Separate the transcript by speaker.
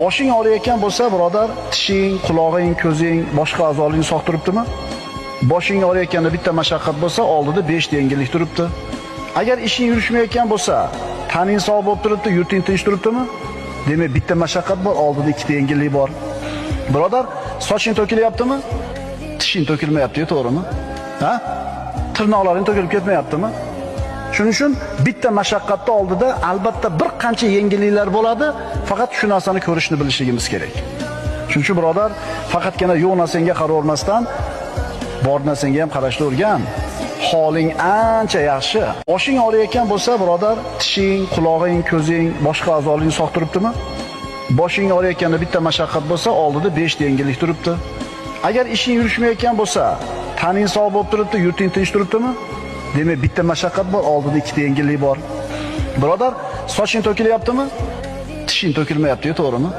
Speaker 1: Oshing og'riyotgan bo'lsa, birodar, tishing, qulog'ing, ko'zing, boshqa a'zolaring sog' turibdimi? Boshing og'riyotganda bitta mashaqqat bo'lsa, oldida 5 ta yengillik turibdi. Agar ishing yurishmayotgan bo'lsa, taning sog' bo'lib turibdi, yurting tinch turibdimi? Demak, bitta mashaqqat bor, oldida 2 ta yengillik bor. Birodar, soching to'kilyaptimi? Tishing to'kilmayapti, to'g'rimi? Ha? Tirnoqlaring to'kilib ketmayaptimi? Shuning uchun bitta mashaqqatni oldida albatta bir qancha yengilliklar bo'ladi, faqat shu narsani ko'rishni bilishligimiz kerak. Shuning uchun birodar, faqatgina yo'q narsaga qaravermasdan bor narsaga ham qarashni o'rgan. Holing ancha yaxshi. Oshing og'riyotgan bo'lsa, birodar, tishing, qulog'ing, ko'zing, boshqa a'zolaring sog' turibdimi? Boshing og'riyotganda bitta mashaqqat bo'lsa, oldida 5 ta yengillik turibdi. Agar ishing yurishmayotgan bo'lsa, taning sog' bo'lib turibdi, yurting tinch turibdimi? Demak, bitta mashaqqat bor, oldida 2 ta yengillik bor. Birodar, soching to'kilyaptimi? Tishing to'kilmayapti, to'g'rimi?